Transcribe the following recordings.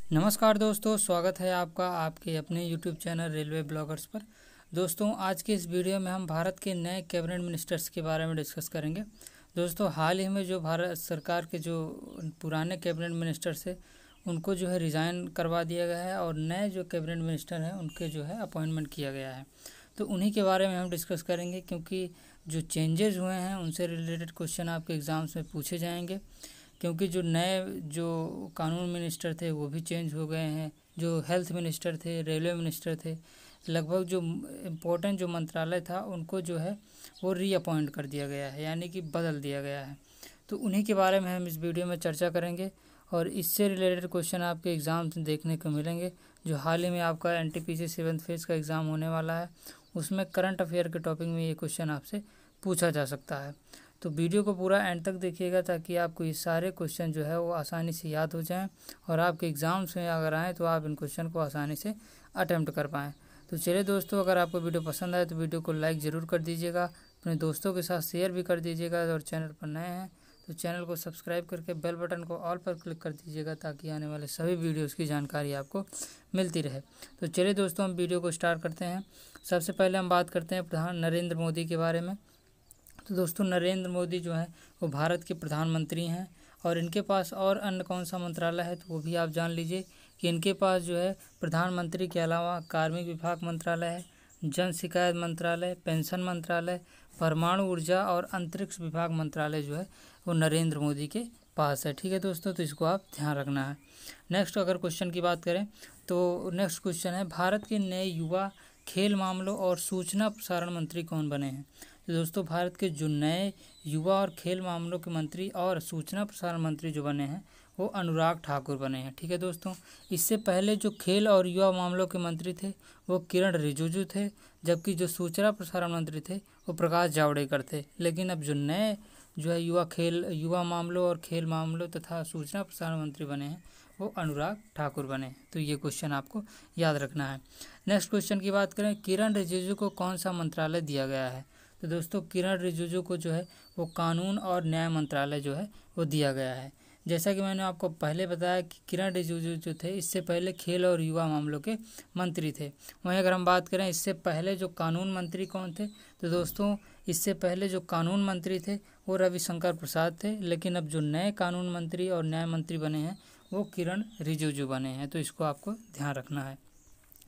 नमस्कार दोस्तों, स्वागत है आपका आपके अपने YouTube चैनल रेलवे ब्लॉगर्स पर। दोस्तों, आज के इस वीडियो में हम भारत के नए कैबिनेट मिनिस्टर्स के बारे में डिस्कस करेंगे। दोस्तों, हाल ही में जो भारत सरकार के जो पुराने कैबिनेट मिनिस्टर्स थे उनको जो है रिज़ाइन करवा दिया गया है और नए जो कैबिनेट मिनिस्टर हैं उनके जो है अपॉइंटमेंट किया गया है। तो उन्हीं के बारे में हम डिस्कस करेंगे, क्योंकि जो चेंजेस हुए हैं उनसे रिलेटेड क्वेश्चन आपके एग्ज़ाम्स में पूछे जाएंगे। क्योंकि जो नए जो कानून मिनिस्टर थे वो भी चेंज हो गए हैं, जो हेल्थ मिनिस्टर थे, रेलवे मिनिस्टर थे, लगभग जो इम्पोर्टेंट जो मंत्रालय था उनको जो है वो रीअपॉइंट कर दिया गया है, यानी कि बदल दिया गया है। तो उन्हीं के बारे में हम इस वीडियो में चर्चा करेंगे और इससे रिलेटेड क्वेश्चन आपके एग्ज़ाम में देखने को मिलेंगे। जो हाल ही में आपका NTPC 7th फेज़ का एग्ज़ाम होने वाला है उसमें करंट अफेयर के टॉपिक में ये क्वेश्चन आपसे पूछा जा सकता है। तो वीडियो को पूरा एंड तक देखिएगा ताकि आपको ये सारे क्वेश्चन जो है वो आसानी से याद हो जाएं और आपके एग्ज़ाम्स में अगर आएँ तो आप इन क्वेश्चन को आसानी से अटैम्प्ट कर पाएँ। तो चलिए दोस्तों, अगर आपको वीडियो पसंद आए तो वीडियो को लाइक ज़रूर कर दीजिएगा, अपने दोस्तों के साथ शेयर भी कर दीजिएगा और चैनल पर नए हैं तो चैनल को सब्सक्राइब करके बेल बटन को ऑल पर क्लिक कर दीजिएगा ताकि आने वाले सभी वीडियोस की जानकारी आपको मिलती रहे। तो चलिए दोस्तों, हम वीडियो को स्टार्ट करते हैं। सबसे पहले हम बात करते हैं प्रधान नरेंद्र मोदी के बारे में। तो दोस्तों, नरेंद्र मोदी जो है वो भारत के प्रधानमंत्री हैं और इनके पास और अन्य कौन सा मंत्रालय है तो वो भी आप जान लीजिए कि इनके पास जो है प्रधानमंत्री के अलावा कार्मिक विभाग मंत्रालय है, जन शिकायत मंत्रालय, पेंशन मंत्रालय, परमाणु ऊर्जा और अंतरिक्ष विभाग मंत्रालय जो है वो नरेंद्र मोदी के पास है। ठीक है दोस्तों, तो इसको आप ध्यान रखना है। नेक्स्ट अगर क्वेश्चन की बात करें तो नेक्स्ट क्वेश्चन है, भारत के नए युवा, खेल मामलों और सूचना प्रसारण मंत्री कौन बने हैं? तो दोस्तों, भारत के जो नए युवा और खेल मामलों के मंत्री और सूचना प्रसारण मंत्री जो बने हैं वो अनुराग ठाकुर बने हैं। ठीक है दोस्तों, इससे पहले जो खेल और युवा मामलों के मंत्री थे वो किरण रिजिजू थे, जबकि जो सूचना प्रसारण मंत्री थे वो प्रकाश जावड़ेकर थे। लेकिन अब जो नए जो है युवा मामलों और खेल मामलों तथा सूचना प्रसारण मंत्री बने हैं वो अनुराग ठाकुर बने हैं। तो ये क्वेश्चन आपको याद रखना है। नेक्स्ट क्वेश्चन की बात करें, किरण रिजिजू को कौन सा मंत्रालय दिया गया है? तो दोस्तों, किरण रिजिजू को जो है वो कानून और न्याय मंत्रालय जो है वो दिया गया है। जैसा कि मैंने आपको पहले बताया कि किरण रिजिजू जो थे इससे पहले खेल और युवा मामलों के मंत्री थे। वहीं अगर हम बात करें इससे पहले जो कानून मंत्री कौन थे, तो दोस्तों इससे पहले जो कानून मंत्री थे वो रविशंकर प्रसाद थे। लेकिन अब जो नए कानून मंत्री और न्याय मंत्री बने हैं वो किरण रिजिजू बने हैं। तो इसको आपको ध्यान रखना है।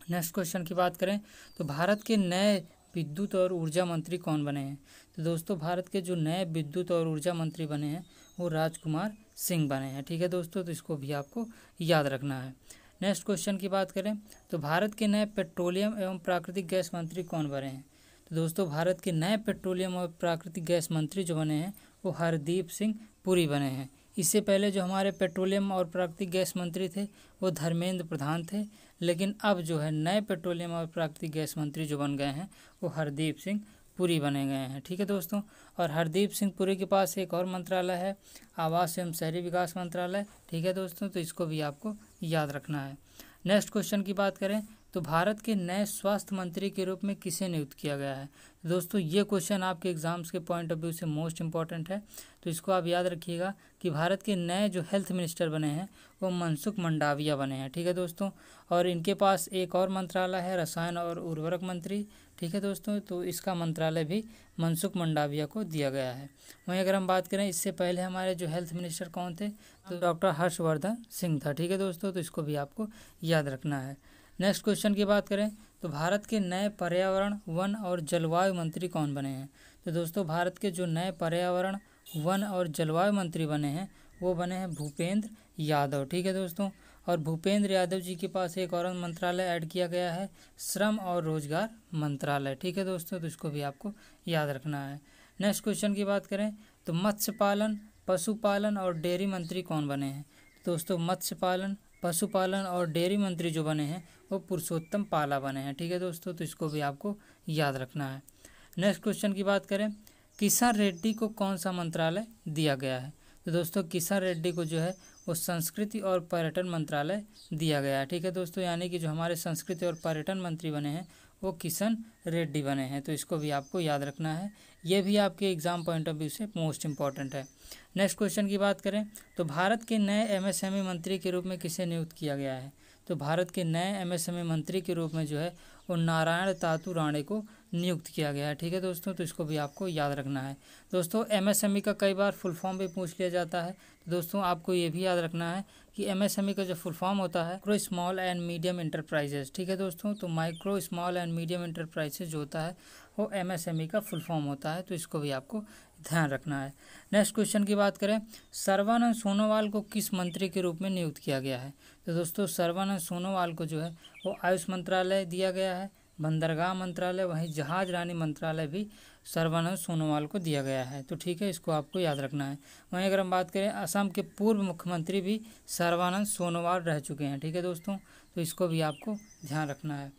नेक्स्ट क्वेश्चन की बात करें तो भारत के नए विद्युत और ऊर्जा मंत्री कौन बने हैं? तो दोस्तों, भारत के जो नए विद्युत और ऊर्जा मंत्री बने हैं वो राजकुमार सिंह बने हैं। ठीक है दोस्तों, तो इसको भी आपको याद रखना है। नेक्स्ट क्वेश्चन की बात करें तो भारत के नए पेट्रोलियम एवं प्राकृतिक गैस मंत्री कौन बने हैं? तो दोस्तों, भारत के नए पेट्रोलियम और प्राकृतिक गैस मंत्री जो बने हैं वो हरदीप सिंह पुरी बने हैं। इससे पहले जो हमारे पेट्रोलियम और प्राकृतिक गैस मंत्री थे वो धर्मेंद्र प्रधान थे। लेकिन अब जो है नए पेट्रोलियम और प्राकृतिक गैस मंत्री जो बन गए हैं वो हरदीप सिंह पुरी बने गए हैं। ठीक है दोस्तों, और हरदीप सिंह पुरी के पास एक और मंत्रालय है, आवास एवं शहरी विकास मंत्रालय। ठीक है दोस्तों, तो इसको भी आपको याद रखना है। नेक्स्ट क्वेश्चन की बात करें तो भारत के नए स्वास्थ्य मंत्री के रूप में किसे नियुक्त किया गया है? दोस्तों, ये क्वेश्चन आपके एग्जाम्स के पॉइंट ऑफ व्यू से मोस्ट इंपॉर्टेंट है, तो इसको आप याद रखिएगा कि भारत के नए जो हेल्थ मिनिस्टर बने हैं वो मनसुख मंडाविया बने हैं। ठीक है दोस्तों, और इनके पास एक और मंत्रालय है, रसायन और उर्वरक मंत्री। ठीक है दोस्तों, तो इसका मंत्रालय भी मनसुख मंडाविया को दिया गया है। वहीं अगर हम बात करें इससे पहले हमारे जो हेल्थ मिनिस्टर कौन थे, तो डॉक्टर हर्षवर्धन सिंह था। ठीक है दोस्तों, तो इसको भी आपको याद रखना है। नेक्स्ट क्वेश्चन की बात करें तो भारत के नए पर्यावरण, वन और जलवायु मंत्री कौन बने हैं? तो दोस्तों, भारत के जो नए पर्यावरण, वन और जलवायु मंत्री बने हैं वो बने हैं भूपेंद्र यादव। ठीक है दोस्तों, और भूपेंद्र यादव जी के पास एक और मंत्रालय ऐड किया गया है, श्रम और रोजगार मंत्रालय। ठीक है दोस्तों, तो इसको भी आपको याद रखना है। नेक्स्ट क्वेश्चन की बात करें तो मत्स्य पालन, पशुपालन और डेयरी मंत्री कौन बने हैं? दोस्तों, मत्स्य पालन, पशुपालन और डेयरी मंत्री जो बने हैं वो पुरुषोत्तम पाला बने हैं। ठीक है दोस्तों, तो इसको भी आपको याद रखना है। नेक्स्ट क्वेश्चन की बात करें, किशन रेड्डी को कौन सा मंत्रालय दिया गया है? तो दोस्तों, किशन रेड्डी को जो है वो संस्कृति और पर्यटन मंत्रालय दिया गया है। ठीक है दोस्तों, यानी कि जो हमारे संस्कृति और पर्यटन मंत्री बने हैं वो किशन रेड्डी बने हैं। तो इसको भी आपको याद रखना है, ये भी आपके एग्जाम पॉइंट ऑफ व्यू से मोस्ट इंपॉर्टेंट है। नेक्स्ट क्वेश्चन की बात करें तो भारत के नए एमएसएमई मंत्री के रूप में किसे नियुक्त किया गया है? तो भारत के नए एमएसएमई मंत्री के रूप में जो है वो नारायण तातू राणे को नियुक्त किया गया है। ठीक है दोस्तों, तो इसको भी आपको याद रखना है। दोस्तों एमएसएमई का कई बार फुल फॉर्म भी पूछ लिया जाता है, तो दोस्तों आपको ये भी याद रखना है कि एमएसएमई का जो फुल फॉर्म होता है micro small and medium enterprises. ठीक है दोस्तों, तो micro small and medium enterprises जो होता है वो एमएसएमई का फुल फॉर्म होता है, तो इसको भी आपको ध्यान रखना है। नेक्स्ट क्वेश्चन की बात करें, सर्बानंद सोनोवाल को किस मंत्री के रूप में नियुक्त किया गया है? तो दोस्तों सर्बानंद सोनोवाल को जो है वो आयुष मंत्रालय दिया गया है, बंदरगाह मंत्रालय, वहीं जहाज रानी मंत्रालय भी सर्बानंद सोनोवाल को दिया गया है। तो ठीक है, इसको आपको याद रखना है। वहीं अगर हम बात करें, असम के पूर्व मुख्यमंत्री भी सर्बानंद सोनोवाल रह चुके हैं। ठीक है दोस्तों, तो इसको भी आपको ध्यान रखना है।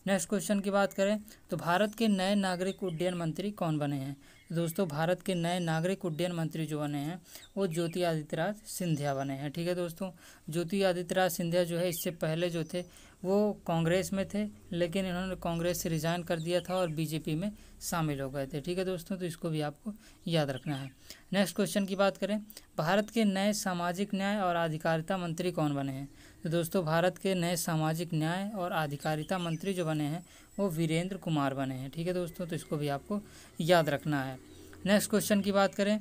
नेक्स्ट क्वेश्चन की बात करें तो भारत के नए नागरिक उड्डयन मंत्री कौन बने हैं? दोस्तों भारत के नए नागरिक उड्डयन मंत्री जो बने हैं वो ज्योति आदित्यनाथ सिंधिया बने हैं। ठीक है दोस्तों, ज्योति आदित्यनाथ सिंधिया जो है इससे पहले जो थे वो कांग्रेस में थे, लेकिन इन्होंने कांग्रेस से रिजाइन कर दिया था और बीजेपी में शामिल हो गए थे। ठीक है दोस्तों, तो इसको भी आपको याद रखना है। नेक्स्ट क्वेश्चन की बात करें, भारत के नए सामाजिक न्याय और अधिकारिता मंत्री कौन बने हैं? तो दोस्तों भारत के नए सामाजिक न्याय और अधिकारिता मंत्री जो बने हैं वो वीरेंद्र कुमार बने हैं। ठीक है दोस्तों, तो इसको भी आपको याद रखना है। नेक्स्ट क्वेश्चन की बात करें,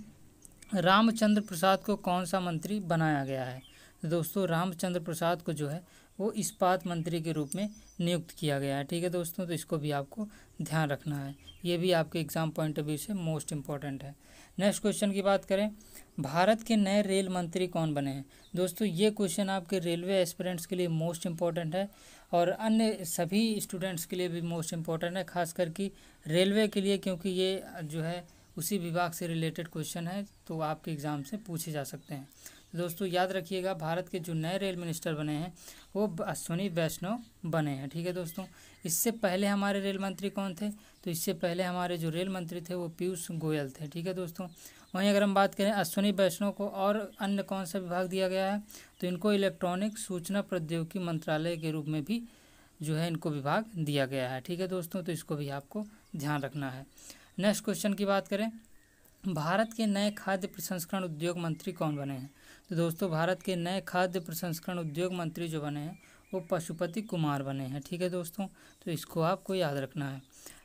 रामचंद्र प्रसाद को कौन सा मंत्री बनाया गया है? तो दोस्तों रामचंद्र प्रसाद को जो है वो इस्पात मंत्री के रूप में नियुक्त किया गया है। ठीक है दोस्तों, तो इसको भी आपको ध्यान रखना है, ये भी आपके एग्जाम पॉइंट ऑफ व्यू से मोस्ट इंपॉर्टेंट है। नेक्स्ट क्वेश्चन की बात करें, भारत के नए रेल मंत्री कौन बने हैं? दोस्तों ये क्वेश्चन आपके रेलवे एस्पिरेंट्स के लिए मोस्ट इंपॉर्टेंट है और अन्य सभी स्टूडेंट्स के लिए भी मोस्ट इंपॉर्टेंट है, खास करके रेलवे के लिए, क्योंकि ये जो है उसी विभाग से रिलेटेड क्वेश्चन है, तो आपके एग्ज़ाम से पूछे जा सकते हैं। दोस्तों याद रखिएगा, भारत के जो नए रेल मिनिस्टर बने हैं वो अश्विनी वैष्णव बने हैं। ठीक है दोस्तों, इससे पहले हमारे रेल मंत्री कौन थे? तो इससे पहले हमारे जो रेल मंत्री थे वो पीयूष गोयल थे। ठीक है दोस्तों, वहीं अगर हम बात करें अश्विनी वैष्णव को और अन्य कौन सा विभाग दिया गया है, तो इनको इलेक्ट्रॉनिक सूचना प्रौद्योगिकी मंत्रालय के रूप में भी जो है इनको विभाग दिया गया है। ठीक है दोस्तों, तो इसको भी आपको ध्यान रखना है। नेक्स्ट क्वेश्चन की बात करें, भारत के नए खाद्य प्रसंस्करण उद्योग मंत्री कौन बने हैं? तो दोस्तों भारत के नए खाद्य प्रसंस्करण उद्योग मंत्री जो बने हैं वो पशुपति कुमार बने हैं। ठीक है दोस्तों, तो इसको आपको याद रखना है।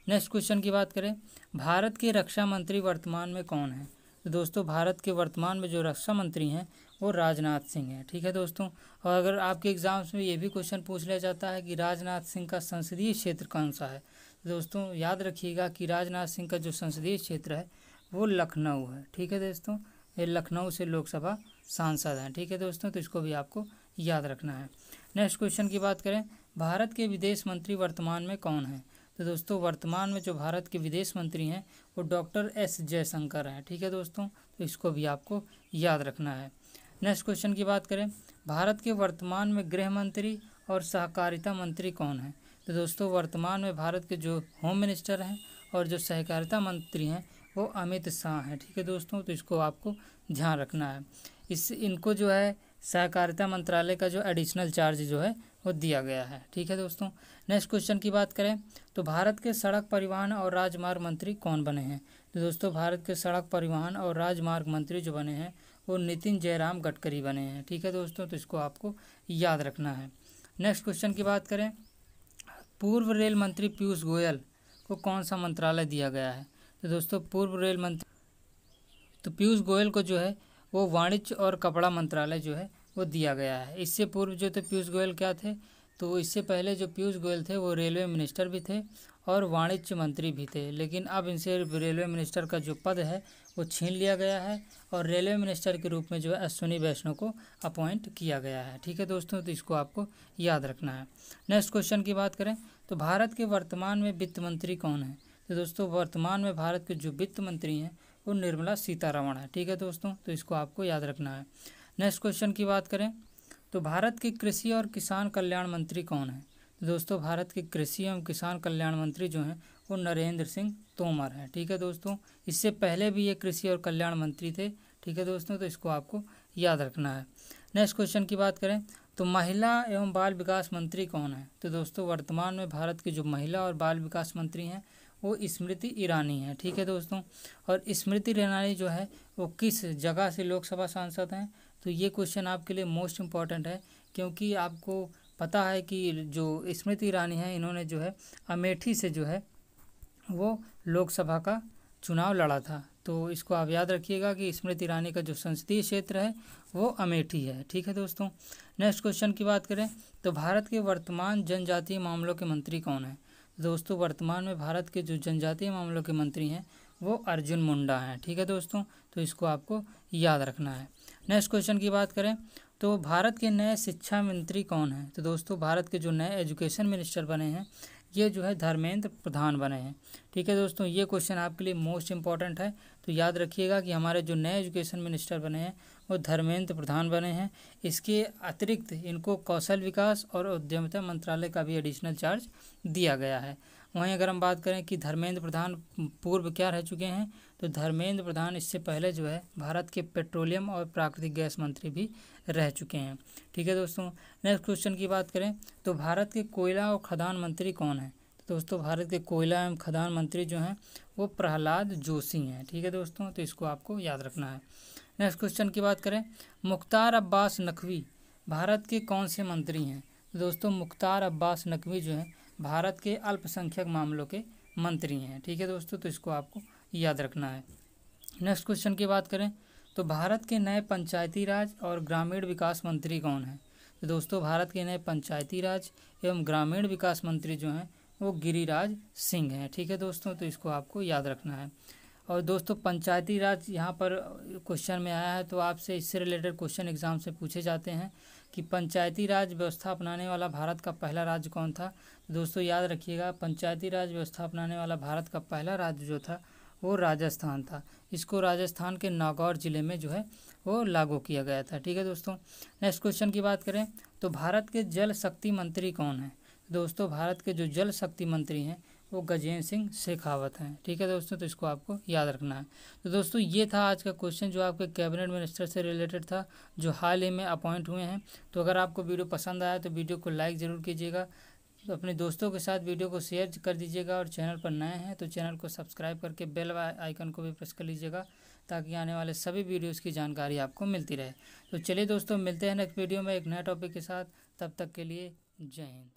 नेक्स्ट क्वेश्चन की बात करें, भारत के रक्षा मंत्री वर्तमान में कौन है? तो दोस्तों भारत के वर्तमान में जो रक्षा मंत्री हैं वो राजनाथ सिंह हैं। ठीक है दोस्तों, और अगर आपके एग्जाम्स में ये भी क्वेश्चन पूछ लिया जाता है कि राजनाथ सिंह का संसदीय क्षेत्र कौन सा है, तो दोस्तों याद रखिएगा कि राजनाथ सिंह का जो संसदीय क्षेत्र है वो लखनऊ है। ठीक है दोस्तों, ये लखनऊ से लोकसभा सांसद हैं। ठीक है दोस्तों, तो इसको भी आपको याद रखना है। नेक्स्ट क्वेश्चन की बात करें, भारत के विदेश मंत्री वर्तमान में कौन हैं? तो दोस्तों वर्तमान में जो भारत के विदेश मंत्री हैं वो डॉक्टर एस जयशंकर हैं। ठीक है दोस्तों, तो इसको भी आपको याद रखना है। नेक्स्ट क्वेश्चन की बात करें, भारत के वर्तमान में गृह मंत्री और सहकारिता मंत्री कौन हैं? तो दोस्तों वर्तमान में भारत के जो होम मिनिस्टर हैं और जो सहकारिता मंत्री हैं वो अमित शाह हैं। ठीक है दोस्तों, तो इसको आपको ध्यान रखना है। इनको जो है सहकारिता मंत्रालय का जो एडिशनल चार्ज जो है वो दिया गया है। ठीक है दोस्तों, नेक्स्ट क्वेश्चन की बात करें तो भारत के सड़क परिवहन और राजमार्ग मंत्री कौन बने हैं? तो दोस्तों भारत के सड़क परिवहन और राजमार्ग मंत्री जो बने हैं वो नितिन जयराम गडकरी बने हैं। ठीक है दोस्तों, तो इसको आपको याद रखना है। नेक्स्ट क्वेश्चन की बात करें, पूर्व रेल मंत्री पीयूष गोयल को कौन सा मंत्रालय दिया गया है? तो दोस्तों पूर्व रेल मंत्री तो पीयूष गोयल को जो है वो वाणिज्य और कपड़ा मंत्रालय जो है वो दिया गया है। इससे पूर्व जो थे पीयूष गोयल क्या थे, तो इससे पहले जो पीयूष गोयल थे वो रेलवे मिनिस्टर भी थे और वाणिज्य मंत्री भी थे, लेकिन अब इनसे रेलवे मिनिस्टर का जो पद है वो छीन लिया गया है और रेलवे मिनिस्टर के रूप में जो है अश्विनी वैष्णव को अपॉइंट किया गया है। ठीक है दोस्तों, तो इसको आपको याद रखना है। नेक्स्ट क्वेश्चन की बात करें तो भारत के वर्तमान में वित्त मंत्री कौन है? तो दोस्तों वर्तमान में भारत के जो वित्त मंत्री हैं वो निर्मला सीतारमण है। ठीक है दोस्तों, तो इसको आपको याद रखना है। नेक्स्ट क्वेश्चन की बात करें तो भारत के कृषि और किसान कल्याण मंत्री कौन है? तो दोस्तों भारत के कृषि एवं किसान कल्याण मंत्री जो हैं वो नरेंद्र सिंह तोमर हैं। ठीक है दोस्तों, इससे पहले भी ये कृषि और कल्याण मंत्री थे। ठीक है दोस्तों, तो इसको आपको याद रखना है। नेक्स्ट क्वेश्चन की बात करें, तो महिला एवं बाल विकास मंत्री कौन है? तो दोस्तों वर्तमान में भारत की जो महिला और बाल विकास मंत्री हैं वो स्मृति ईरानी है। ठीक है दोस्तों, और स्मृति ईरानी जो है वो किस जगह से लोकसभा सांसद हैं? तो ये क्वेश्चन आपके लिए मोस्ट इम्पॉर्टेंट है, क्योंकि आपको पता है कि जो स्मृति ईरानी है इन्होंने जो है अमेठी से जो है वो लोकसभा का चुनाव लड़ा था। तो इसको आप याद रखिएगा कि स्मृति ईरानी का जो संसदीय क्षेत्र है वो अमेठी है। ठीक है दोस्तों, नेक्स्ट क्वेश्चन की बात करें तो भारत के वर्तमान जनजातीय मामलों के मंत्री कौन हैं? दोस्तों वर्तमान में भारत के जो जनजातीय मामलों के मंत्री हैं वो अर्जुन मुंडा हैं। ठीक है दोस्तों, तो इसको आपको याद रखना है। नेक्स्ट क्वेश्चन की बात करें तो भारत के नए शिक्षा मंत्री कौन हैं? तो दोस्तों भारत के जो नए एजुकेशन मिनिस्टर बने हैं ये जो है धर्मेंद्र प्रधान बने हैं। ठीक है दोस्तों, ये क्वेश्चन आपके लिए मोस्ट इंपॉर्टेंट है, तो याद रखिएगा कि हमारे जो नए एजुकेशन मिनिस्टर बने हैं वो धर्मेंद्र प्रधान बने हैं। इसके अतिरिक्त इनको कौशल विकास और उद्यमिता मंत्रालय का भी एडिशनल चार्ज दिया गया है। वहीं अगर हम बात करें कि धर्मेंद्र प्रधान पूर्व क्या रह चुके हैं, तो धर्मेंद्र प्रधान इससे पहले जो है भारत के पेट्रोलियम और प्राकृतिक गैस मंत्री भी रह चुके हैं। ठीक है दोस्तों, नेक्स्ट क्वेश्चन की बात करें तो भारत के कोयला और खदान मंत्री कौन है? तो दोस्तों भारत के कोयला एवं खदान मंत्री जो हैं वो प्रहलाद जोशी हैं। ठीक है दोस्तों, तो इसको आपको याद रखना है। नेक्स्ट क्वेश्चन की बात करें मुख्तार अब्बास नकवी भारत के कौन से मंत्री हैं? तो दोस्तों मुख्तार अब्बास नकवी जो हैं भारत के अल्पसंख्यक मामलों के मंत्री हैं। ठीक है दोस्तों, तो इसको आपको याद रखना है। नेक्स्ट क्वेश्चन की बात करें तो भारत के नए पंचायती राज और ग्रामीण विकास मंत्री कौन हैं? तो दोस्तों भारत के नए पंचायती राज एवं ग्रामीण विकास मंत्री जो हैं वो गिरिराज सिंह हैं। ठीक है दोस्तों, तो इसको आपको याद रखना है। और दोस्तों पंचायती राज यहाँ पर क्वेश्चन में आया है, तो आपसे इससे रिलेटेड क्वेश्चन एग्जाम से पूछे जाते हैं कि पंचायती राज व्यवस्था अपनाने वाला भारत का पहला राज्य कौन था? तो दोस्तों याद रखिएगा पंचायती राज व्यवस्था अपनाने वाला भारत का पहला राज्य जो था वो राजस्थान था। इसको राजस्थान के नागौर जिले में जो है वो लागू किया गया था। ठीक है दोस्तों, नेक्स्ट क्वेश्चन की बात करें तो भारत के जल शक्ति मंत्री कौन है? दोस्तों भारत के जो जल शक्ति मंत्री हैं वो गजेंद्र सिंह शेखावत हैं। ठीक है दोस्तों, तो इसको आपको याद रखना है। तो दोस्तों ये था आज का क्वेश्चन जो आपके कैबिनेट मिनिस्टर से रिलेटेड था, जो हाल ही में अपॉइंट हुए हैं। तो अगर आपको वीडियो पसंद आया तो वीडियो को लाइक ज़रूर कीजिएगा, तो अपने दोस्तों के साथ वीडियो को शेयर कर दीजिएगा, और चैनल पर नए हैं तो चैनल को सब्सक्राइब करके बेल आइकन को भी प्रेस कर लीजिएगा, ताकि आने वाले सभी वीडियोज़ की जानकारी आपको मिलती रहे। तो चलिए दोस्तों मिलते हैं नेक्स्ट वीडियो में एक नए टॉपिक के साथ, तब तक के लिए जय हिंद।